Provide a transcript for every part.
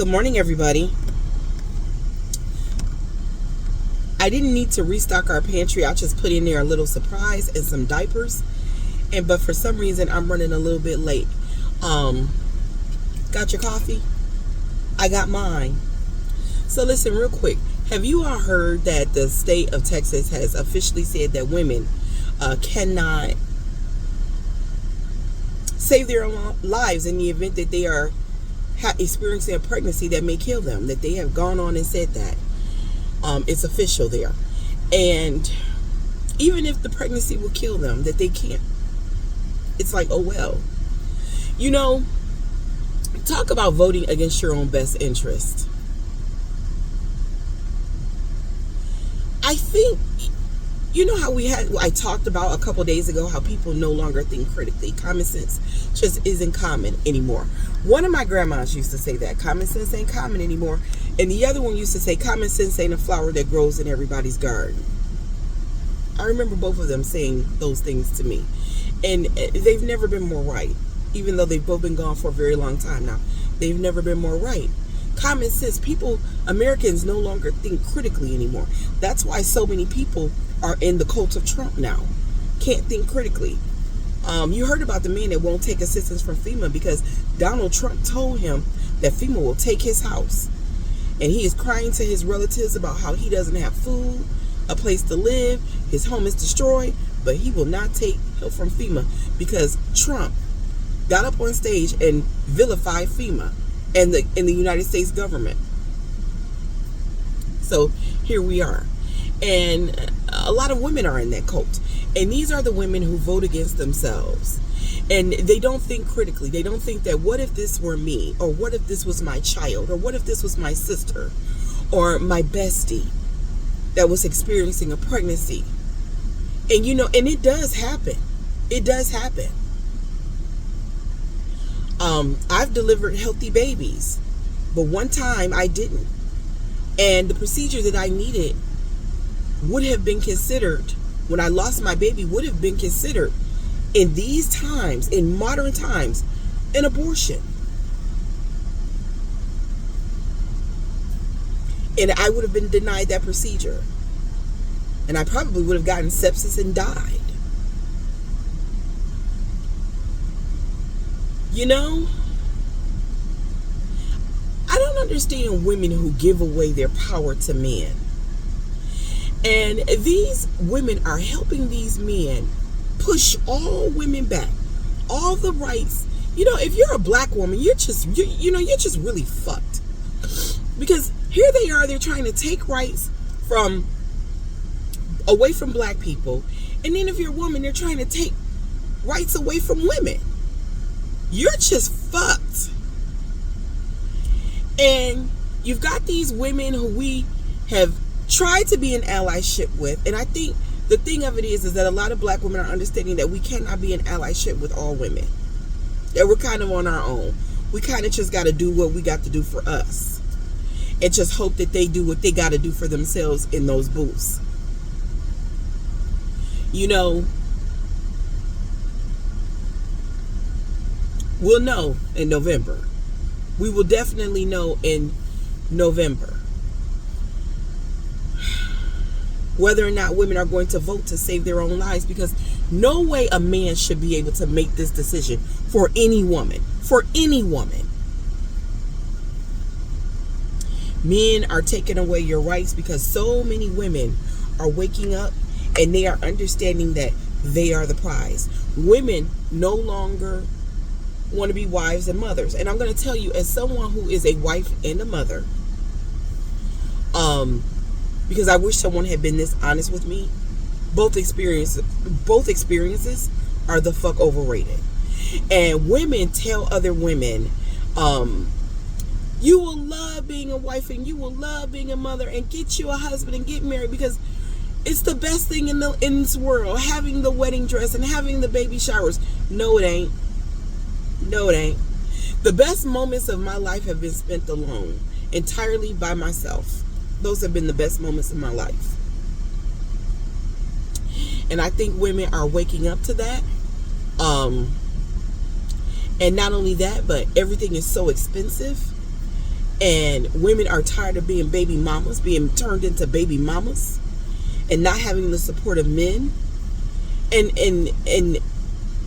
Good morning, everybody. I didn't need to restock our pantry. I just put in there a little surprise and some diapers. But for some reason, I'm running a little bit late. Got your coffee? I got mine. So listen real quick. Have you all heard that the state of Texas has officially said that women cannot save their own lives in the event that they are experiencing a pregnancy that may kill them? That they have gone on and said that. It's official there. And even if the pregnancy will kill them, that they can't. It's like, oh well. You know, talk about voting against your own best interest. I think, you know how I talked about a couple days ago how people no longer think critically. Common sense just isn't common anymore. One of my grandmas used to say that common sense ain't common anymore. And the other one used to say common sense ain't a flower that grows in everybody's garden. I remember both of them saying those things to me. And they've never been more right. Even though they've both been gone for a very long time now. They've never been more right. Common sense. Americans no longer think critically anymore. That's why so many people are in the cult of Trump now. Can't think critically. You heard about the man that won't take assistance from FEMA because Donald Trump told him that FEMA will take his house. And he is crying to his relatives about how he doesn't have food, a place to live, his home is destroyed, but he will not take help from FEMA because Trump got up on stage and vilified FEMA and the United States government. So here we are. And a lot of women are in that cult. And these are the women who vote against themselves. And they don't think critically. They don't think that what if this were me? Or what if this was my child? Or what if this was my sister? Or my bestie that was experiencing a pregnancy? And you know, and it does happen. It does happen. I've delivered healthy babies. But one time I didn't. And the procedure that I needed would have been considered, when I lost my baby, would have been considered in these times, in modern times, an abortion. And I would have been denied that procedure. And I probably would have gotten sepsis and died. You know, I don't understand women who give away their power to men. And these women are helping these men push all women back, all the rights. You know, if you're a black woman, you're just really fucked. Because here they are, they're trying to take rights away from black people. And then if you're a woman, they're trying to take rights away from women. You're just fucked. And you've got these women who we have tried to be in allyship with. And I think the thing of it is that a lot of black women are understanding that we cannot be in allyship with all women. That we're kind of on our own. We kind of just got to do what we got to do for us. And just hope that they do what they got to do for themselves in those booths. You know, we'll know in November. We will definitely know in November whether or not women are going to vote to save their own lives, because no way a man should be able to make this decision for any woman. For any woman. Men are taking away your rights because so many women are waking up and they are understanding that they are the prize. Women no longer want to be wives and mothers. And I'm going to tell you, as someone who is a wife and a mother, because I wish someone had been this honest with me, both experiences are the fuck overrated. And women tell other women, you will love being a wife and you will love being a mother, and get you a husband and get married because it's the best thing in this world, having the wedding dress and having the baby showers. No, it ain't. No, it ain't. The best moments of my life have been spent alone, entirely by myself. Those have been the best moments of my life. And I think women are waking up to that. And not only that, but everything is so expensive. And women are tired of being baby mamas, being turned into baby mamas, and not having the support of men. And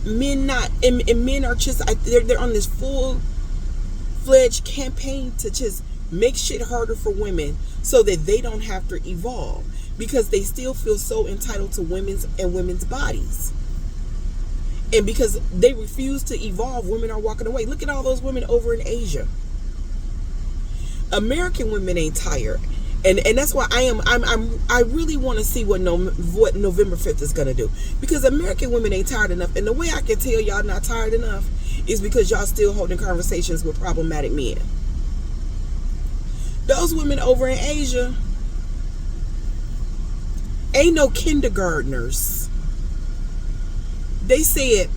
men not and men are just they're on this full-fledged campaign to just make shit harder for women so that they don't have to evolve, because they still feel so entitled to women's bodies. And because they refuse to evolve, women are walking away. Look at all those women over in Asia. American women ain't tired. And that's why I really want to see what November 5th is going to do. Because American women ain't tired enough. And the way I can tell y'all not tired enough is because y'all still holding conversations with problematic men. Those women over in Asia ain't no kindergartners. They said,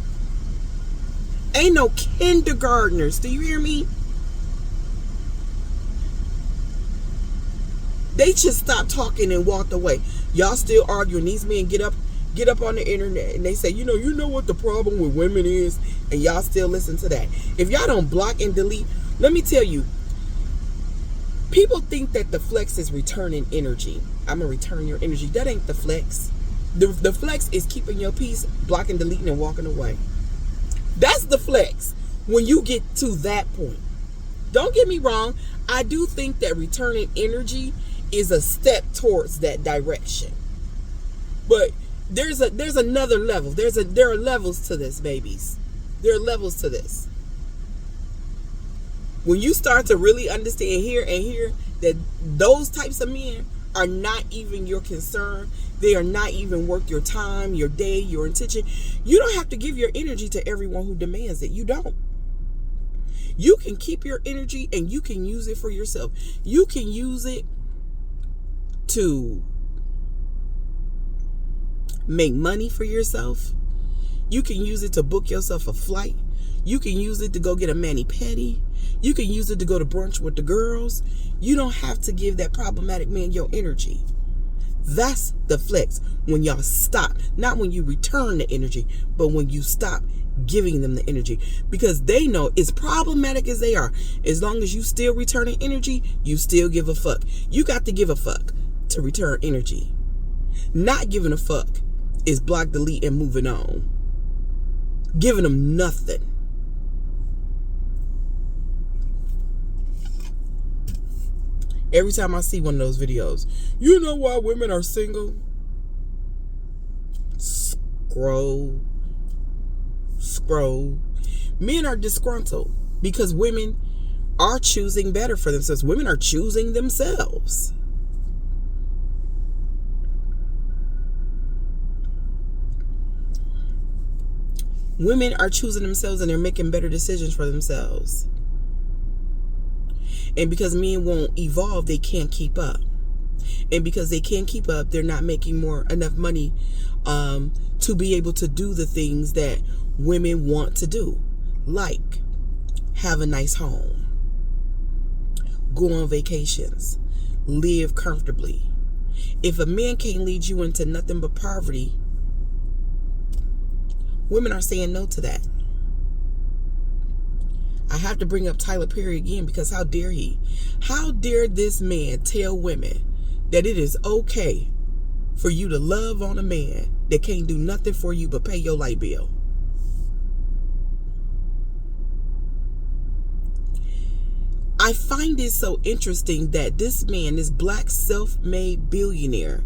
ain't no kindergartners. Do you hear me? They just stopped talking and walked away. Y'all still arguing. These men get up on the internet and they say, you know what the problem with women is, and y'all still listen to that. If y'all don't block and delete, let me tell you, people think that the flex is returning energy. I'm gonna return your energy. That ain't the flex. The flex is keeping your peace, blocking, deleting, and walking away. That's the flex when you get to that point. Don't get me wrong. I do think that returning energy is a step towards that direction. But there's another level. There are levels to this, babies. There are levels to this. When you start to really understand here and here that those types of men are not even your concern, they are not even worth your time, your day, your intention. You don't have to give your energy to everyone who demands it. You don't. You can keep your energy and you can use it for yourself. You can use it to make money for yourself. You can use it to book yourself a flight. You can use it to go get a mani-pedi. You can use it to go to brunch with the girls. You don't have to give that problematic man your energy. That's the flex. When y'all stop, not when you return the energy, but when you stop giving them the energy, because they know, as problematic as they are, as long as you still returning energy, you still give a fuck. You got to give a fuck to return energy. Not giving a fuck is block, delete, and moving on. Giving them nothing. Every time I see one of those videos, you know why women are single? Scroll. Men are disgruntled because women are choosing better for themselves. Women are choosing themselves. Women are choosing themselves and they're making better decisions for themselves. And because men won't evolve, they can't keep up. And because they can't keep up, they're not making enough money to be able to do the things that women want to do. Like have a nice home, go on vacations, live comfortably. If a man can't lead you into nothing but poverty, women are saying no to that. I have to bring up Tyler Perry again, because how dare he? How dare this man tell women that it is okay for you to love on a man that can't do nothing for you but pay your light bill? I find it so interesting that this man, this black self-made billionaire,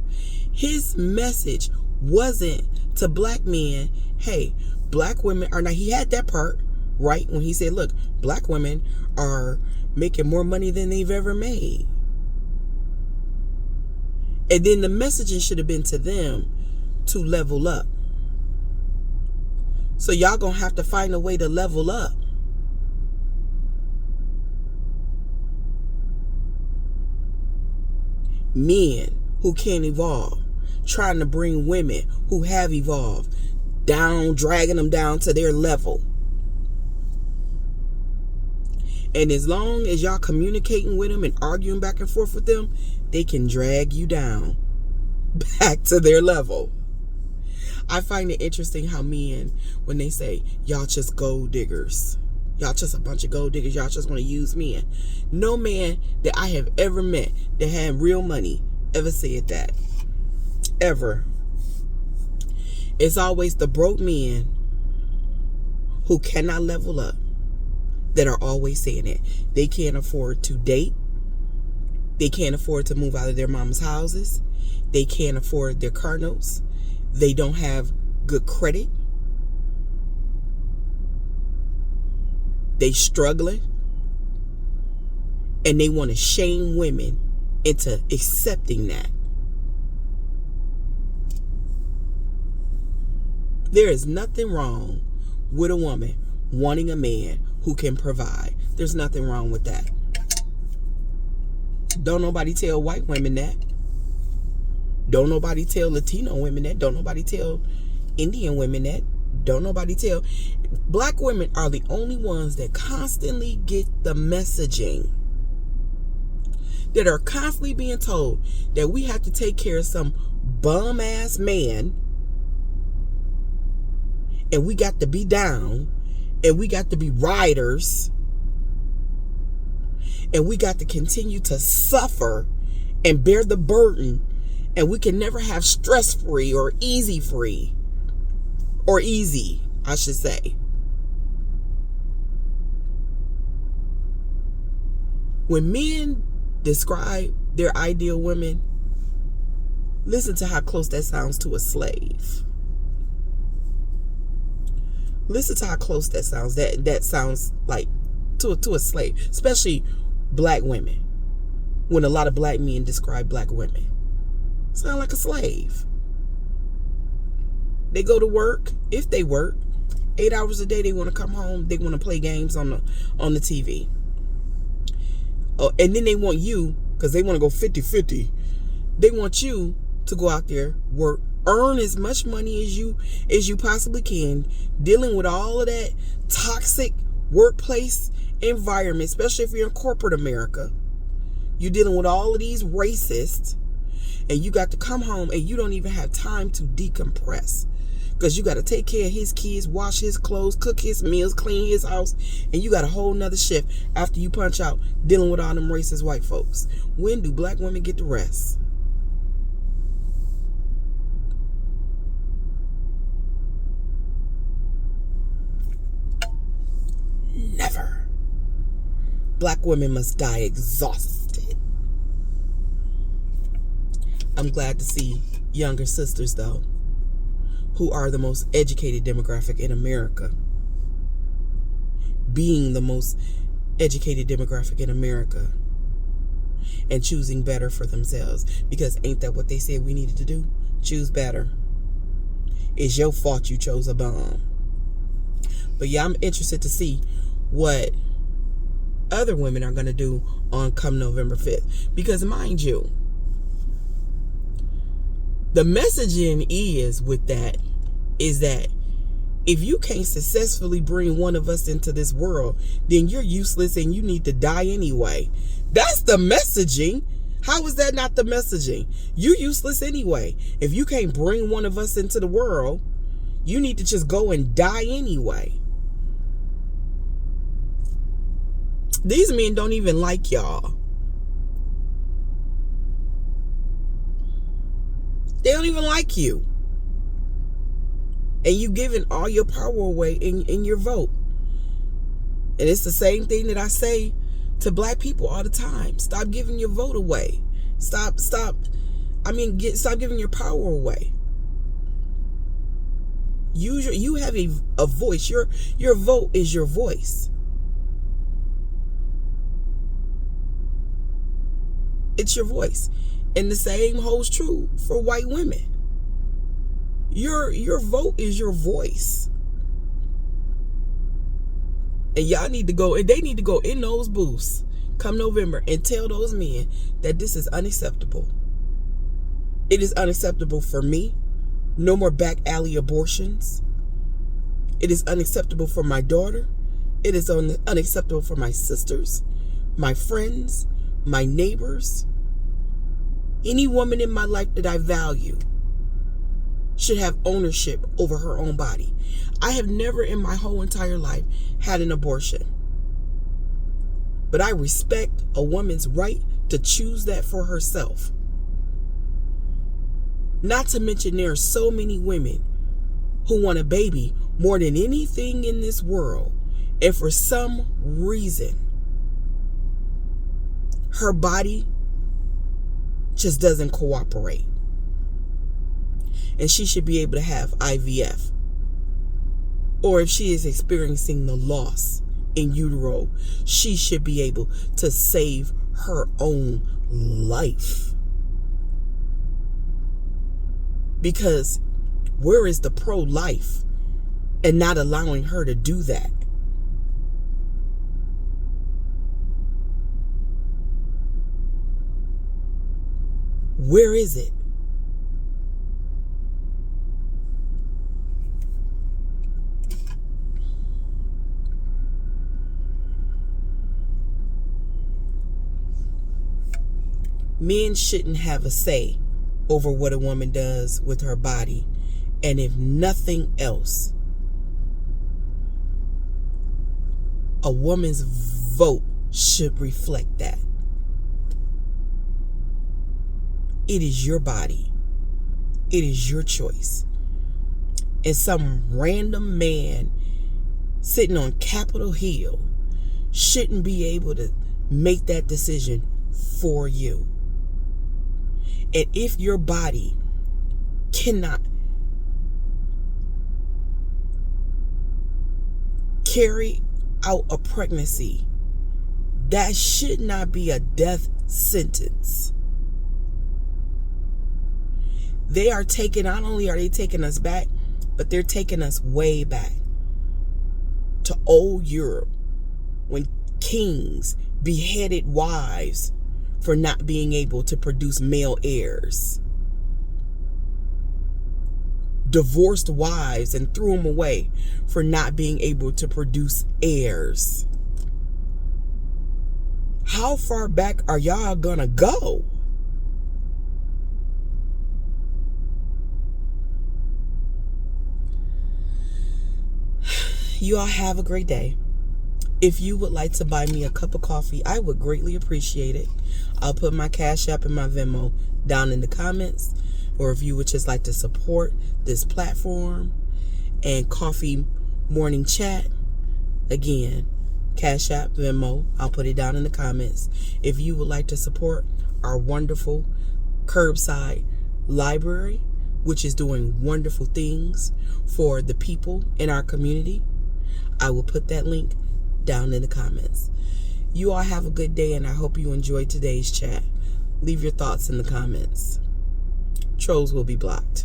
his message wasn't to black men, hey, black women are not, he had that part right when he said, look, black women are making more money than they've ever made. And then the messaging should have been to them to level up. So y'all gonna have to find a way to level up. Men who can't evolve, trying to bring women who have evolved down, dragging them down to their level. And as long as y'all communicating with them and arguing back and forth with them, they can drag you down back to their level. I find it interesting how men, when they say, y'all just gold diggers. Y'all just a bunch of gold diggers. Y'all just want to use men. No man that I have ever met that had real money ever said that. Ever. It's always the broke men who cannot level up that are always saying it. They can't afford to date. They can't afford to move out of their mama's houses. They can't afford their car notes. They don't have good credit. They struggling. And they want to shame women into accepting that. There is nothing wrong with a woman wanting a man who can provide. There's nothing wrong with that. Don't nobody tell white women that. Don't nobody tell Latino women that. Don't nobody tell Indian women that. Don't nobody tell. Black women are the only ones that constantly get the messaging. That are constantly being told that we have to take care of some bum ass man. And we got to be down. And we got to be riders. And we got to continue to suffer and bear the burden. And we can never have stress-free or easy-free. Or easy, I should say. When men describe their ideal women, listen to how close that sounds to a slave. Listen to how close that sounds. That sounds like to a slave, especially black women. When a lot of black men describe black women, sound like a slave. They go to work, if they work, 8 hours a day. They want to come home. They want to play games on the TV. Oh, and then they want you, because they want to go 50-50. They want you to go out there, work, earn as much money as you possibly can, dealing with all of that toxic workplace environment, especially if you're in corporate America. You're dealing with all of these racists, and you got to come home and you don't even have time to decompress. Because you got to take care of his kids, wash his clothes, cook his meals, clean his house. And you got a whole nother shift after you punch out dealing with all them racist white folks. When do black women get the rest? Never. Black women must die exhausted. I'm glad to see younger sisters, though, who are the most educated demographic in America, being the most educated demographic in America and choosing better for themselves. Because ain't that what they said we needed to do? Choose better. It's your fault you chose a bum. But yeah, I'm interested to see what other women are going to do on come November 5th. Because mind you, the messaging is that if you can't successfully bring one of us into this world, then you're useless and you need to die anyway. That's the messaging. How is that not the messaging? You're useless anyway. If you can't bring one of us into the world, you need to just go and die anyway. These men don't even like y'all. They don't even like you. And you giving all your power away in your vote. And it's the same thing that I say to black people all the time. Stop giving your vote away. Stop giving your power away. You have a voice. Your vote is your voice. It's your voice. And the same holds true for white women. Your vote is your voice. And y'all need to go, and they need to go in those booths come November and tell those men that this is unacceptable. It is unacceptable for me. No more back alley abortions. It is unacceptable for my daughter. It is unacceptable for my sisters, my friends, my neighbors. Any woman in my life that I value should have ownership over her own body. I have never in my whole entire life had an abortion. But I respect a woman's right to choose that for herself. Not to mention there are so many women who want a baby more than anything in this world. And for some reason, her body just doesn't cooperate. And she should be able to have IVF. Or if she is experiencing the loss in utero, she should be able to save her own life. Because where is the pro-life and not allowing her to do that? Where is it? Men shouldn't have a say over what a woman does with her body. And if nothing else, a woman's vote should reflect that. It is your body. It is your choice. And some random man sitting on Capitol Hill shouldn't be able to make that decision for you. And if your body cannot carry out a pregnancy, that should not be a death sentence. They are taking, not only are they taking us back, but they're taking us way back to old Europe when kings beheaded wives for not being able to produce male heirs. Divorced wives and threw them away for not being able to produce heirs. How far back are y'all gonna go? You all have a great day. If you would like to buy me a cup of coffee, I would greatly appreciate it. I'll put my Cash App and my Venmo down in the comments. Or if you would just like to support this platform and coffee morning chat, again, Cash App, Venmo, I'll put it down in the comments. If you would like to support our wonderful curbside library, which is doing wonderful things for the people in our community, I will put that link down in the comments. You all have a good day, and I hope you enjoyed today's chat. Leave your thoughts in the comments. Trolls will be blocked.